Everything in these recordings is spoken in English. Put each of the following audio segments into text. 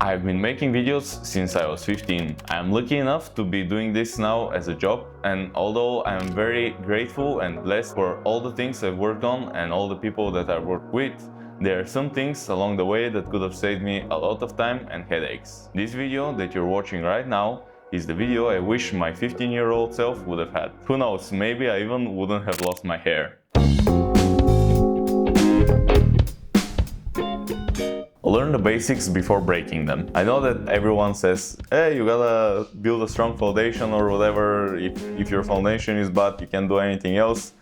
I've been making videos since I was 15. I'm lucky enough to be doing this now as a job, and although I'm very grateful and blessed for all the things I've worked on and all the people that I worked with, there are some things along the way that could have saved me a lot of time and headaches. This video that you're watching right now is the video I wish my 15-year-old self would have had. Who knows, maybe I even wouldn't have lost my hair. Learn the basics before breaking them. I know that everyone says, hey, you gotta build a strong foundation or whatever. If your foundation is bad, you can't do anything else.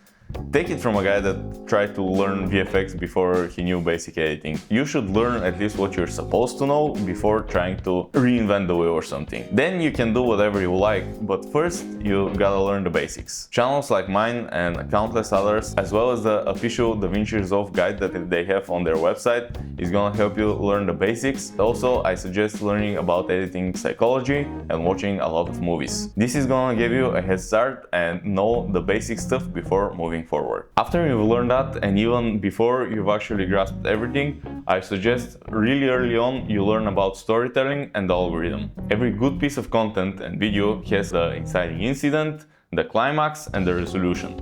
Take it from a guy that tried to learn VFX before he knew basic editing. You should learn at least what you're supposed to know before trying to reinvent the wheel or something. Then you can do whatever you like, but first you gotta learn the basics. Channels like mine and countless others, as well as the official DaVinci Resolve guide that they have on their website, is gonna help you learn the basics. Also, I suggest learning about editing psychology and watching a lot of movies. This is gonna give you a head start and know the basic stuff before moving forward. After you've learned that, and even before you've actually grasped everything, I suggest really early on you learn about storytelling and the algorithm. Every good piece of content and video has the inciting incident, the climax, and the resolution.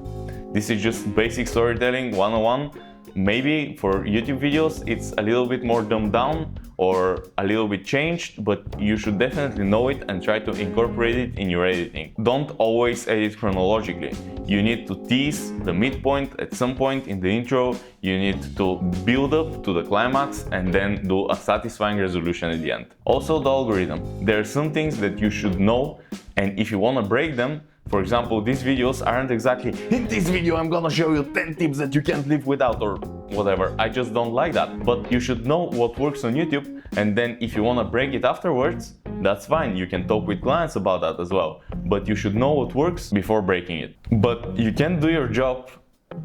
This is just basic storytelling 101. Maybe for YouTube videos it's a little bit more dumbed down or a little bit changed, but you should definitely know it and try to incorporate it in your editing. Don't always edit chronologically. You need to tease the midpoint at some point in the intro, you need to build up to the climax and then do a satisfying resolution at the end. Also the algorithm. There are some things that you should know, and if you want to break them, for example, these videos aren't exactly, in this video I'm gonna show you 10 tips that you can't live without or whatever. I just don't like that. But you should know what works on YouTube, and then if you wanna break it afterwards, that's fine. You can talk with clients about that as well. But you should know what works before breaking it. But you can't do your job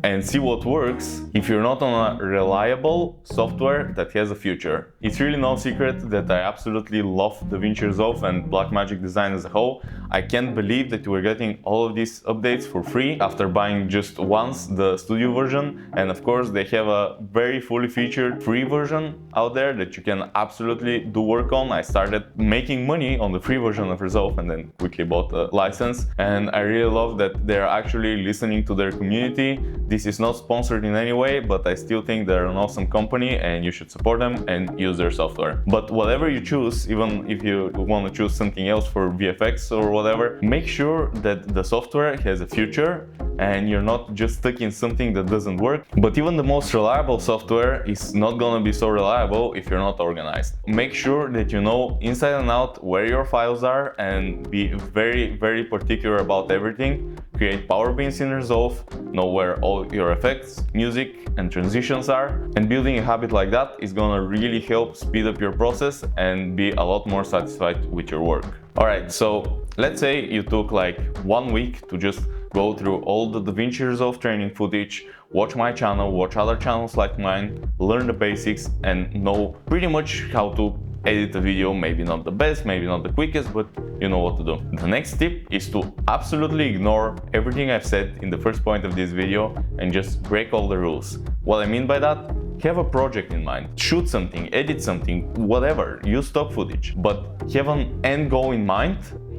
and see what works if you're not on a reliable software that has a future. It's really no secret that I absolutely love DaVinci Resolve and Blackmagic design as a whole. I can't believe that we're getting all of these updates for free after buying just once the studio version, and of course they have a very fully featured free version out there that you can absolutely do work on. I started making money on the free version of Resolve and then quickly bought a license, and I really love that they're actually listening to their community. This is not sponsored in any way, but I still think they're an awesome company and you should support them and use their software. But whatever you choose, even if you want to choose something else for VFX or whatever, make sure that the software has a future and you're not just stuck in something that doesn't work. But even the most reliable software is not gonna be so reliable if you're not organized. Make sure that you know inside and out where your files are and be very particular about everything. Create power bins in Resolve, know where all your effects, music and transitions are, and building a habit like that is gonna really help speed up your process and be a lot more satisfied with your work. Alright, so let's say you took like 1 week to just go through all the DaVinci Resolve training footage, watch my channel, watch other channels like mine, learn the basics and know pretty much how to edit a video. Maybe not the best, maybe not the quickest, but you know what to do. The next tip is to absolutely ignore everything I've said in the first point of this video and just break all the rules. What I mean by that? Have a project in mind. Shoot something, edit something, whatever. Use stock footage. But have an end goal in mind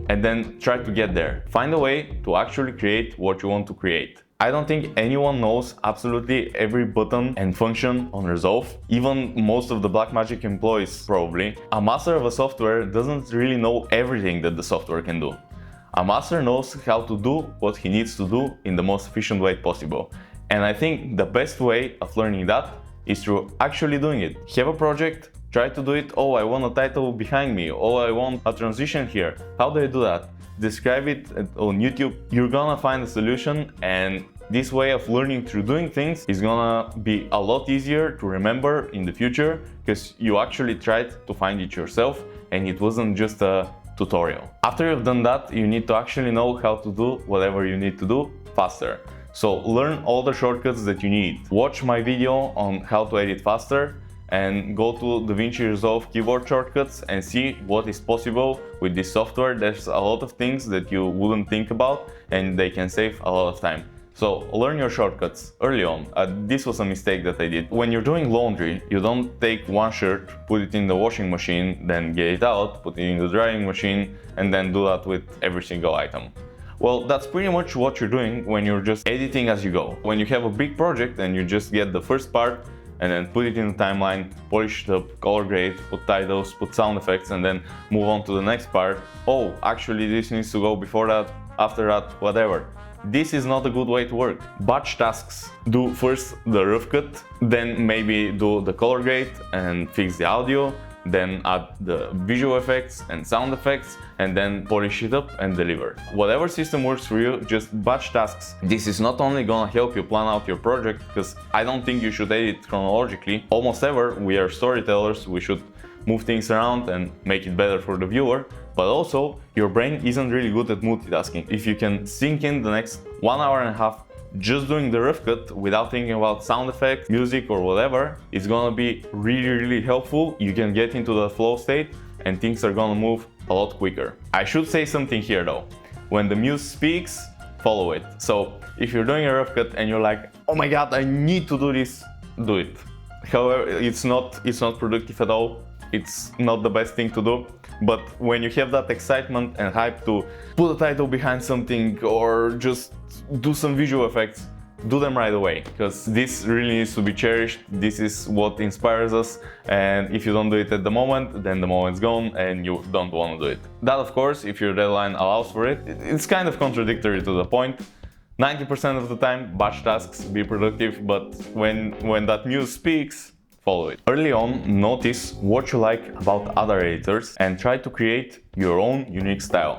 and then try to get there. Find a way to actually create what you want to create. I don't think anyone knows absolutely every button and function on Resolve, even most of the Blackmagic employees probably. A master of a software doesn't really know everything that the software can do. A master knows how to do what he needs to do in the most efficient way possible. And I think the best way of learning that is through actually doing it. Have a project, try to do it. Oh, I want a title behind me. Oh, I want a transition here. How do I do that? Describe it on YouTube. You're gonna find a solution, and this way of learning through doing things is gonna be a lot easier to remember in the future because you actually tried to find it yourself and it wasn't just a tutorial. After you've done that, you need to actually know how to do whatever you need to do faster. So learn all the shortcuts that you need. Watch my video on how to edit faster and go to DaVinci Resolve keyboard shortcuts and see what is possible with this software. There's a lot of things that you wouldn't think about and they can save a lot of time. So learn your shortcuts early on. This was a mistake that I did. When you're doing laundry, you don't take one shirt, put it in the washing machine, then get it out, put it in the drying machine, and then do that with every single item. Well, that's pretty much what you're doing when you're just editing as you go. When you have a big project and you just get the first part and then put it in the timeline, polish it up, color grade, put titles, put sound effects, and then move on to the next part. Oh, actually this needs to go before that, after that, whatever. This is not a good way to work. Batch tasks. Do first the rough cut, then maybe do the color grade and fix the audio, then add the visual effects and sound effects, and then polish it up and deliver. Whatever system works for you, just batch tasks. This is not only gonna help you plan out your project, because I don't think you should edit chronologically. Almost ever, we are storytellers, we should move things around and make it better for the viewer, but also your brain isn't really good at multitasking. If you can sink in the next 1 hour and a half just doing the rough cut without thinking about sound effects, music or whatever, it's gonna be really helpful. You can get into the flow state and things are gonna move a lot quicker. I should say something here though. When the muse speaks, follow it. So if you're doing a rough cut and you're like, oh my god, I need to do this, do it. However, it's not productive at all. It's not the best thing to do, but when you have that excitement and hype to put a title behind something or just do some visual effects, do them right away, because this really needs to be cherished. This is what inspires us, and if you don't do it at the moment, then the moment's gone and you don't want to do it. That, of course, if your deadline allows for it, it's kind of contradictory to the point. 90% of the time, batch tasks, be productive, but when that muse speaks, follow it. Early on, notice what you like about other editors and try to create your own unique style.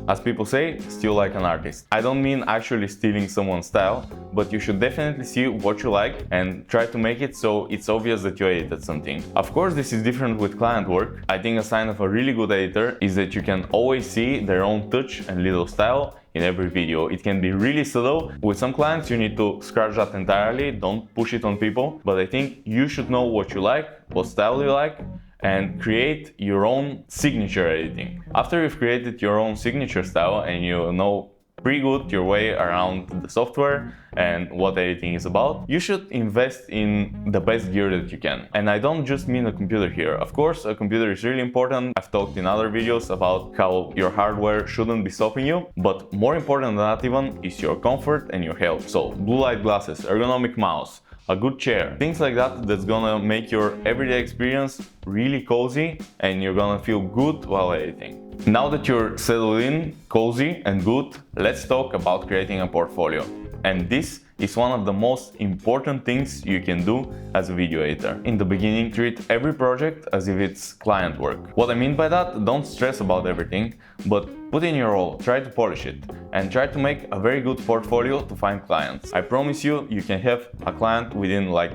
As people say, steal like an artist. I don't mean actually stealing someone's style, but you should definitely see what you like and try to make it so it's obvious that you edited something. Of course, this is different with client work. I think a sign of a really good editor is that you can always see their own touch and little style in every video. It can be really subtle. With some clients you need to scratch that entirely, don't push it on people, but I think you should know what you like, what style you like, and create your own signature editing. After you've created your own signature style and you know pretty good your way around the software and what editing is about, you should invest in the best gear that you can. And I don't just mean a computer here. Of course, a computer is really important. I've talked in other videos about how your hardware shouldn't be stopping you, but more important than that even is your comfort and your health. So blue light glasses, ergonomic mouse, a good chair, things like that that's gonna make your everyday experience really cozy and you're gonna feel good while editing. Now that you're settled in, cozy and good, let's talk about creating a portfolio. And this is one of the most important things you can do as a video editor. In the beginning, treat every project as if it's client work. What I mean by that, don't stress about everything, but put in your all, try to polish it, and try to make a very good portfolio to find clients. I promise you, you can have a client within like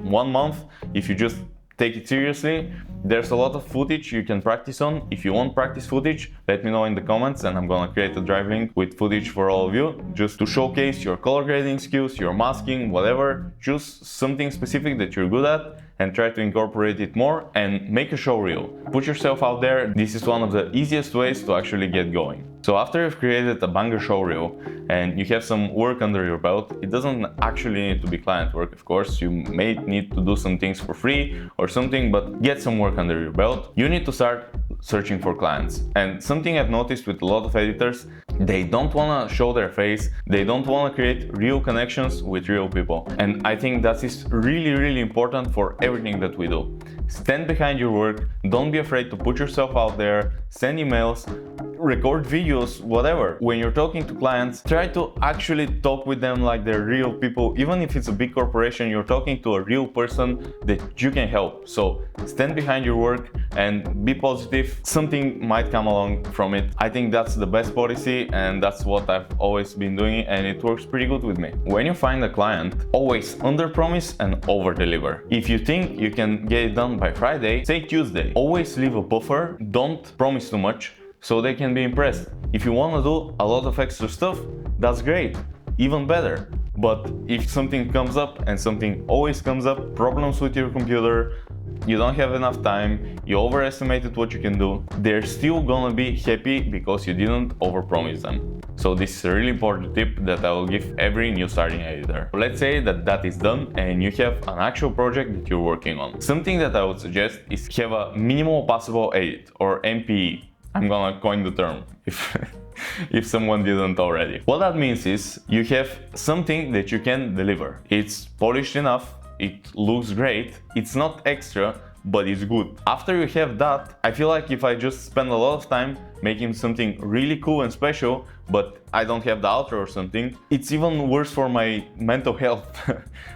1 month if you just take it seriously. There's a lot of footage you can practice on. If you want practice footage, let me know in the comments and I'm gonna create a drive link with footage for all of you, just to showcase your color grading skills, your masking, whatever. Choose something specific that you're good at and try to incorporate it more and make a show reel. Put yourself out there. This is one of the easiest ways to actually get going. So after you've created a banger show reel and you have some work under your belt, it doesn't actually need to be client work, of course. You may need to do some things for free or something, but get some work under your belt. You need to start searching for clients. And something I've noticed with a lot of editors, they don't want to show their face, they don't want to create real connections with real people. And I think that is really important for everything that we do. Stand behind your work, don't be afraid to put yourself out there, send emails, record videos, whatever. When you're talking to clients, try to actually talk with them like they're real people. Even if it's a big corporation, you're talking to a real person that you can help. So stand behind your work and be positive. Something might come along from it. I think that's the best policy and that's what I've always been doing and it works pretty good with me. When you find a client, always underpromise and overdeliver. If you think you can get it done by Friday, say Tuesday. Always leave a buffer, don't promise too much, so they can be impressed. If you want to do a lot of extra stuff, that's great, even better. But if something comes up, and something always comes up, problems with your computer, you don't have enough time, you overestimated what you can do, they're still gonna be happy because you didn't overpromise them. So this is a really important tip that I will give every new starting editor. Let's say that is done and you have an actual project that you're working on. Something that I would suggest is have a minimal passable edit, or M.P.A. I'm gonna coin the term if someone didn't already. What that means is you have something that you can deliver. It's polished enough, it looks great, it's not extra, but it's good. After you have that, I feel like if I just spend a lot of time making something really cool and special, but I don't have the outro or something, it's even worse for my mental health.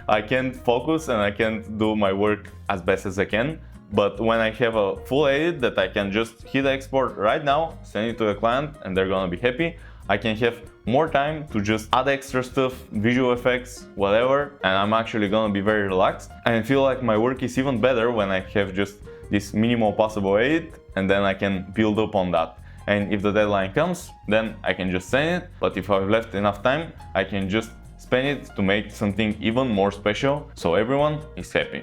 I can't focus and I can't do my work as best as I can. But when I have a full edit that I can just hit export right now, send it to a client, and they're gonna be happy, I can have more time to just add extra stuff, visual effects, whatever, and I'm actually gonna be very relaxed. And I feel like my work is even better when I have just this minimal possible edit, and then I can build up on that. And if the deadline comes, then I can just send it, but if I've left enough time, I can just spend it to make something even more special, so everyone is happy.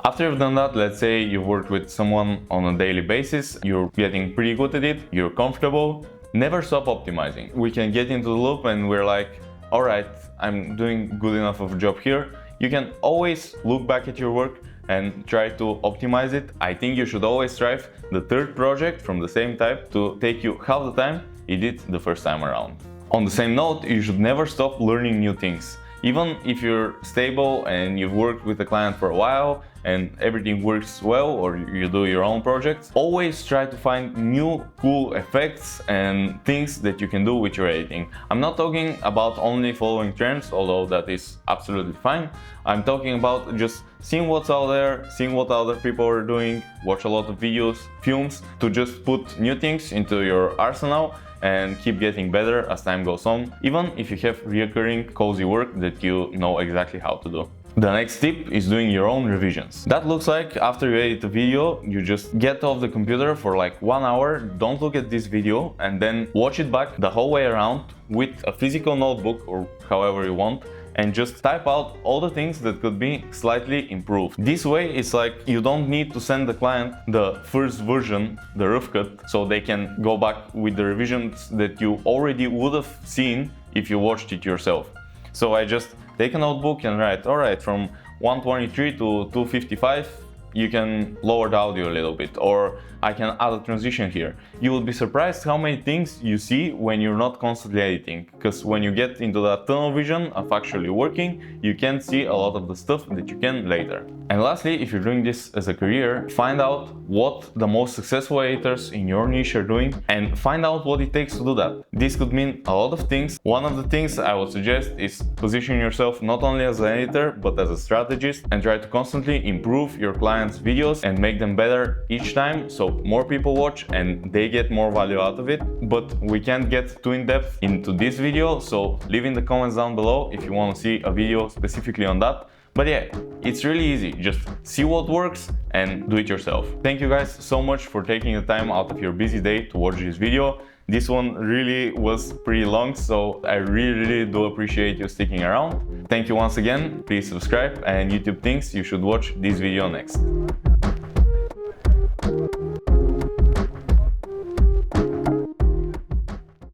After you've done that, let's say you've worked with someone on a daily basis, you're getting pretty good at it, you're comfortable, never stop optimizing. We can get into the loop and we're like, alright, I'm doing good enough of a job here. You can always look back at your work and try to optimize it. I think you should always strive the third project from the same type to take you half the time it did the first time around. On the same note, you should never stop learning new things. Even if you're stable and you've worked with a client for a while and everything works well, or you do your own projects, always try to find new cool effects and things that you can do with your editing. I'm not talking about only following trends, although that is absolutely fine. I'm talking about just seeing what's out there, seeing what other people are doing, watch a lot of videos, films, to just put new things into your arsenal and keep getting better as time goes on, even if you have recurring cozy work that you know exactly how to do. The next tip is doing your own revisions. That looks like after you edit a video, you just get off the computer for like 1 hour, don't look at this video, and then watch it back the whole way around with a physical notebook or however you want, and just type out all the things that could be slightly improved. This way, it's like you don't need to send the client the first version, the rough cut, so they can go back with the revisions that you already would have seen if you watched it yourself. So I just take a notebook and write, alright, from 123 to 255, you can lower the audio a little bit, or I can add a transition here. You will be surprised how many things you see when you're not constantly editing, because when you get into that tunnel vision of actually working, you can see a lot of the stuff that you can later. And lastly, if you're doing this as a career, find out what the most successful editors in your niche are doing and find out what it takes to do that. This could mean a lot of things. One of the things I would suggest is position yourself not only as an editor, but as a strategist, and try to constantly improve your clients' videos and make them better each time, so more people watch and they get more value out of it. But we can't get too in depth into this video, so leave in the comments down below if you want to see a video specifically on that. But yeah, it's really easy, just see what works and do it yourself. Thank you guys so much for taking the time out of your busy day to watch this video. This one really was pretty long, so I really do appreciate you sticking around. Thank you once again, please subscribe, and YouTube thinks you should watch this video next.